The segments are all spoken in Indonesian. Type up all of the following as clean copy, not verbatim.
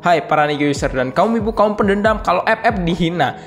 Hai para Niki user dan kaum ibu kaum pendendam, kalau FF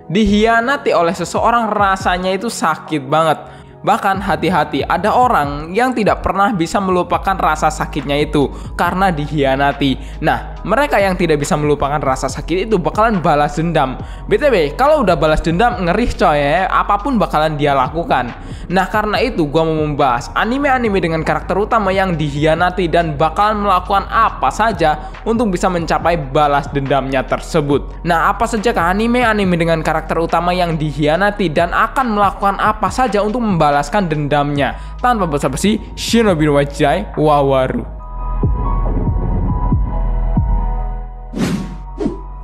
dihianati oleh seseorang rasanya itu sakit banget. Bahkan hati-hati, ada orang yang tidak pernah bisa melupakan rasa sakitnya itu karena dihianati. Nah, mereka yang tidak bisa melupakan rasa sakit itu bakalan balas dendam. BTW, kalau udah balas dendam ngeri coy ya, apapun bakalan dia lakukan. Nah, karena itu gua mau membahas anime-anime dengan karakter utama yang dihianati dan bakalan melakukan apa saja untuk bisa mencapai balas dendamnya tersebut. Nah, apa sajakah anime-anime dengan karakter utama yang dihianati dan akan melakukan apa saja untuk membalaskan dendamnya? Tanpa basa-basi, Shinobi no Wajai Wawaru.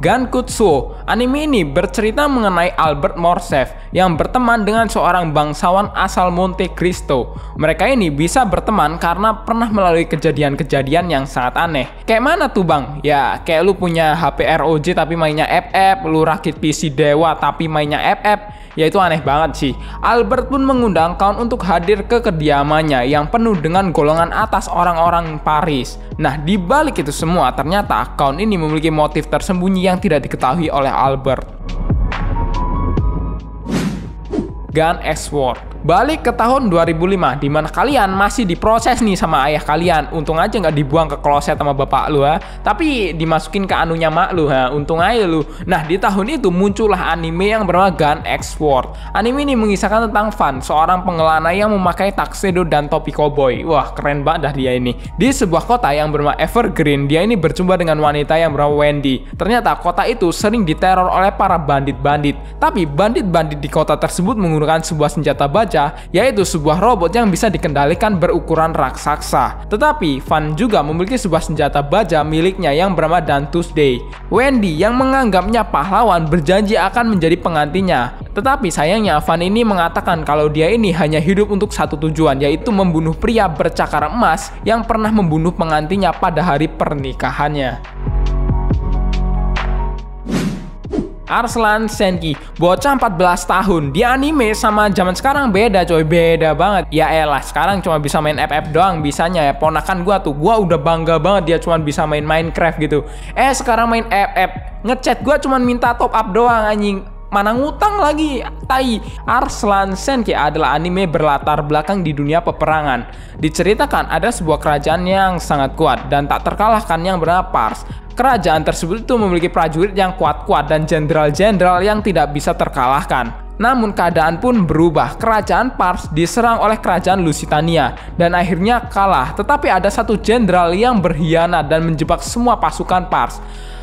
Gankutsuou. Anime ini bercerita mengenai Albert Morsev yang berteman dengan seorang bangsawan asal Monte Cristo. Mereka ini bisa berteman karena pernah melalui kejadian-kejadian yang sangat aneh. Kayak mana tuh bang? Ya kayak lu punya HP ROG tapi mainnya FF, lu rakit PC Dewa tapi mainnya FF. Ya itu aneh banget sih. Albert pun mengundang kawan untuk hadir ke kediamannya yang penuh dengan golongan atas orang-orang Paris. Nah, di balik itu semua ternyata kawan ini memiliki motif tersembunyi yang tidak diketahui oleh Albert. Gun X-Sword. Balik ke tahun 2005, dimana kalian masih diproses nih sama ayah kalian. Untung aja nggak dibuang ke kloset sama bapak lu ha, tapi dimasukin ke anunya mak lu ha. Untung aja lu. Nah, di tahun itu muncullah anime yang bernama Gun X-Sword. Anime ini mengisahkan tentang Van, seorang pengelana yang memakai tuxedo dan topi koboi. Wah, keren banget dah dia ini. Di sebuah kota yang bernama Evergreen, dia ini berjumpa dengan wanita yang bernama Wendy. Ternyata kota itu sering diteror oleh para bandit-bandit. Tapi bandit-bandit di kota tersebut menggunakan sebuah senjata baja, yaitu sebuah robot yang bisa dikendalikan berukuran raksasa. Tetapi Van juga memiliki sebuah senjata baja miliknya yang bernama Dantus Day. Wendy yang menganggapnya pahlawan berjanji akan menjadi penggantinya. Tetapi sayangnya Van ini mengatakan kalau dia ini hanya hidup untuk satu tujuan, yaitu membunuh pria bercakar emas yang pernah membunuh penggantinya pada hari pernikahannya. Arslan Senki, bocah 14 tahun. Di anime sama zaman sekarang beda coy, beda banget. Ya elah, sekarang cuma bisa main FF doang bisanya ya. Ponakan gua udah bangga banget dia cuma bisa main Minecraft gitu. Sekarang main FF, ngechat gua cuma minta top up doang anjing. Mana ngutang lagi, tai. Arslan Senki adalah anime berlatar belakang di dunia peperangan. Diceritakan ada sebuah kerajaan yang sangat kuat dan tak terkalahkan yang bernama Pars. Kerajaan tersebut itu memiliki prajurit yang kuat-kuat dan jenderal-jenderal yang tidak bisa terkalahkan. Namun keadaan pun berubah. Kerajaan Pars diserang oleh kerajaan Lusitania dan akhirnya kalah. Tetapi ada satu jenderal yang berkhianat dan menjebak semua pasukan Pars.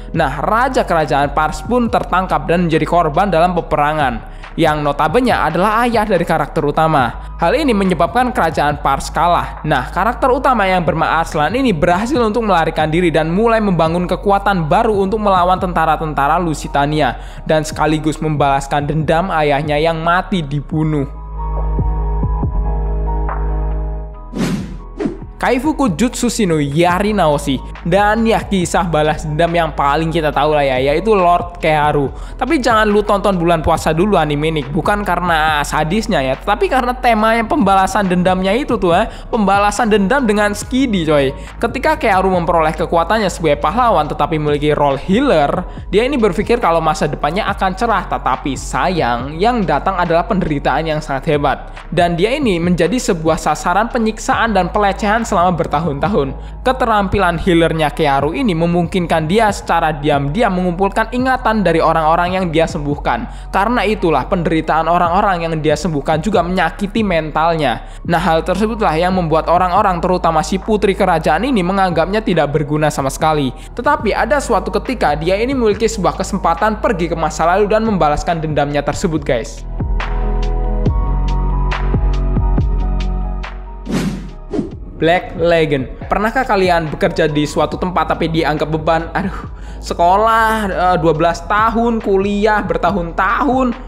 Nah, raja kerajaan Pars pun tertangkap dan menjadi korban dalam peperangan, yang notabene adalah ayah dari karakter utama. Hal ini menyebabkan kerajaan Pars kalah. Nah, karakter utama yang bernama Arslan ini berhasil untuk melarikan diri dan mulai membangun kekuatan baru untuk melawan tentara-tentara Lusitania dan sekaligus membalaskan dendam ayahnya yang mati dibunuh. Kaifuku Jutsushi no Yari Naoshi. Dan ya kisah balas dendam yang paling kita tahu lah ya, yaitu Lord Keharu. Tapi jangan lu tonton bulan puasa dulu anime ini, bukan karena sadisnya ya, tapi karena temanya pembalasan dendamnya itu tuh pembalasan dendam dengan skidi coy. Ketika Keharu memperoleh kekuatannya sebagai pahlawan tetapi memiliki role healer, dia ini berpikir kalau masa depannya akan cerah, tetapi sayang yang datang adalah penderitaan yang sangat hebat. Dan dia ini menjadi sebuah sasaran penyiksaan dan pelecehan selama bertahun-tahun. Keterampilan healernya Keharu ini memungkinkan dia secara diam-diam mengumpulkan ingatan dari orang-orang yang dia sembuhkan. Karena itulah penderitaan orang-orang yang dia sembuhkan juga menyakiti mentalnya. Nah, hal tersebutlah yang membuat orang-orang, terutama si putri kerajaan ini, menganggapnya tidak berguna sama sekali. Tetapi ada suatu ketika dia ini memiliki sebuah kesempatan pergi ke masa lalu dan membalaskan dendamnya tersebut guys. Black Legend. Pernahkah kalian bekerja di suatu tempat tapi dianggap beban? Aduh, sekolah 12 tahun, kuliah bertahun-tahun,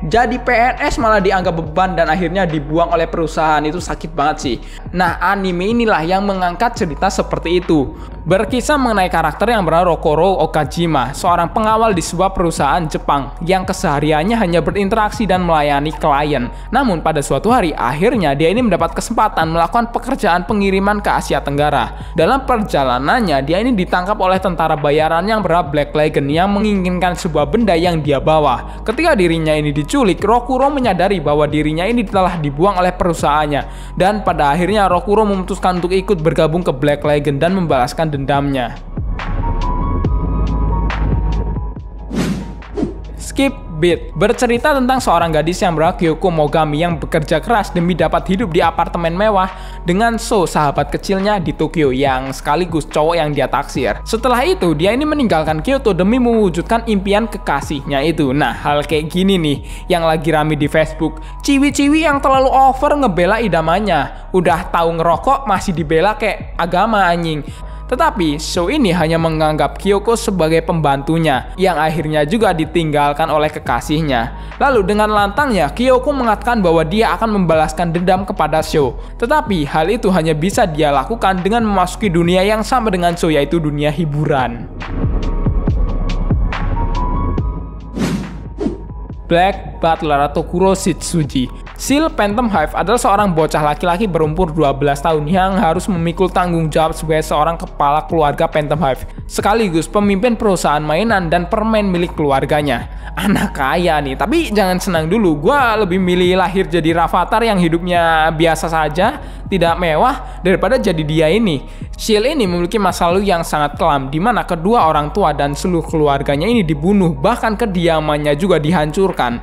Jadi PNS malah dianggap beban dan akhirnya dibuang oleh perusahaan. Itu sakit banget sih. Nah, anime inilah yang mengangkat cerita seperti itu. Berkisah mengenai karakter yang bernama Rokuro Okajima, seorang pengawal di sebuah perusahaan Jepang yang kesehariannya hanya berinteraksi dan melayani klien. Namun pada suatu hari, akhirnya dia ini mendapat kesempatan melakukan pekerjaan pengiriman ke Asia Tenggara. Dalam perjalanannya, dia ini ditangkap oleh tentara bayaran yang bernama Black Legend yang menginginkan sebuah benda yang dia bawa. Ketika dirinya ini diculik, Rokuro menyadari bahwa dirinya ini telah dibuang oleh perusahaannya. Dan pada akhirnya Rokuro memutuskan untuk ikut bergabung ke Black Legend dan membalaskan dendamnya. Skip Beat bercerita tentang seorang gadis yang bernama Kyoko Mogami yang bekerja keras demi dapat hidup di apartemen mewah dengan So, sahabat kecilnya di Tokyo yang sekaligus cowok yang dia taksir. Setelah itu, dia ini meninggalkan Kyoto demi mewujudkan impian kekasihnya itu. Nah, hal kayak gini nih yang lagi rame di Facebook. Ciwi-ciwi yang terlalu over ngebela idamannya. Udah tahu ngerokok masih dibela kayak agama anjing. Tetapi, show ini hanya menganggap Kyoko sebagai pembantunya, yang akhirnya juga ditinggalkan oleh kekasihnya. Lalu dengan lantangnya, Kyoko mengatakan bahwa dia akan membalaskan dendam kepada Sho. Tetapi, hal itu hanya bisa dia lakukan dengan memasuki dunia yang sama dengan Sho, yaitu dunia hiburan. Black Butler atau Kuroshitsuji. Seal Phantom Hive adalah seorang bocah laki-laki berumur 12 tahun yang harus memikul tanggung jawab sebagai seorang kepala keluarga Phantom Hive, sekaligus pemimpin perusahaan mainan dan permen milik keluarganya. Anak kaya nih, tapi jangan senang dulu, gua lebih milih lahir jadi Rafathar yang hidupnya biasa saja, tidak mewah, daripada jadi dia ini. Seal ini memiliki masa lalu yang sangat kelam, di mana kedua orang tua dan seluruh keluarganya ini dibunuh, bahkan kediamannya juga dihancurkan.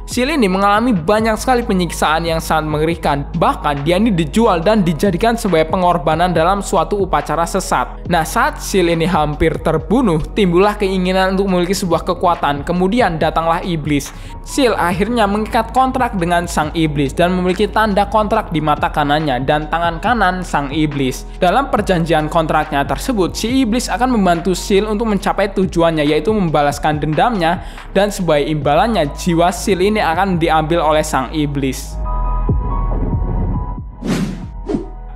Seal ini mengalami banyak sekali penyiksaan yang sangat mengerikan. Bahkan dia ini dijual dan dijadikan sebagai pengorbanan dalam suatu upacara sesat. Nah, saat Seal ini hampir terbunuh, timbullah keinginan untuk memiliki sebuah kekuatan. Kemudian datanglah iblis. Seal akhirnya mengikat kontrak dengan sang iblis dan memiliki tanda kontrak di mata kanannya dan tangan kanan sang iblis. Dalam perjanjian kontraknya tersebut, si iblis akan membantu Seal untuk mencapai tujuannya, yaitu membalaskan dendamnya, dan sebagai imbalannya jiwa Seal ini akan diambil oleh sang iblis.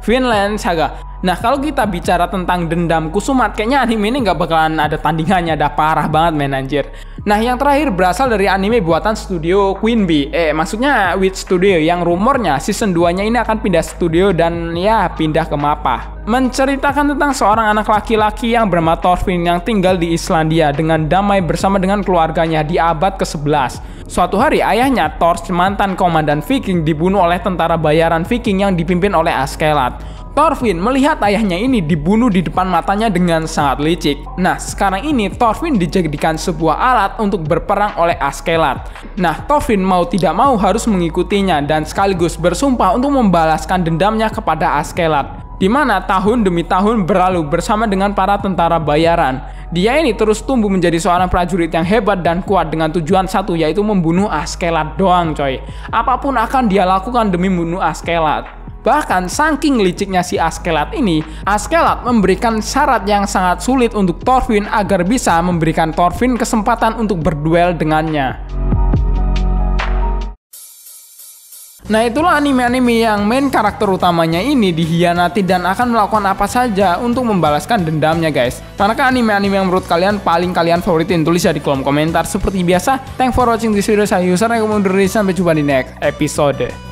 Vinland Saga. Nah, kalau kita bicara tentang dendam Kusumat, kayaknya anime ini nggak bakalan ada tandingannya, dah parah banget men anjir. Nah, yang terakhir berasal dari anime buatan studio Queen Bee. Maksudnya Wit Studio, yang rumornya season 2-nya ini akan pindah studio dan ya pindah ke MAPPA. Menceritakan tentang seorang anak laki-laki yang bernama Thorfinn yang tinggal di Islandia dengan damai bersama dengan keluarganya di abad ke-11. Suatu hari ayahnya, Thor, mantan komandan Viking, dibunuh oleh tentara bayaran Viking yang dipimpin oleh Askelat. Thorfinn melihat ayahnya ini dibunuh di depan matanya dengan sangat licik. Nah, sekarang ini Thorfinn dijadikan sebuah alat untuk berperang oleh Askelat. Nah, Thorfinn mau tidak mau harus mengikutinya dan sekaligus bersumpah untuk membalaskan dendamnya kepada Askelat. Di mana tahun demi tahun berlalu bersama dengan para tentara bayaran. Dia ini terus tumbuh menjadi seorang prajurit yang hebat dan kuat dengan tujuan satu, yaitu membunuh Askelat doang coy. Apapun akan dia lakukan demi membunuh Askelat. Bahkan saking liciknya si Askelat ini, Askelat memberikan syarat yang sangat sulit untuk Thorfinn agar bisa memberikan Thorfinn kesempatan untuk berduel dengannya. Nah, itulah anime-anime yang main karakter utamanya ini dihianati dan akan melakukan apa saja untuk membalaskan dendamnya guys. Manakah anime-anime yang menurut kalian paling kalian favoritin? Tulis ya di kolom komentar. Seperti biasa, thanks for watching this video. Saya User, yang undur diri, sampai jumpa di next episode.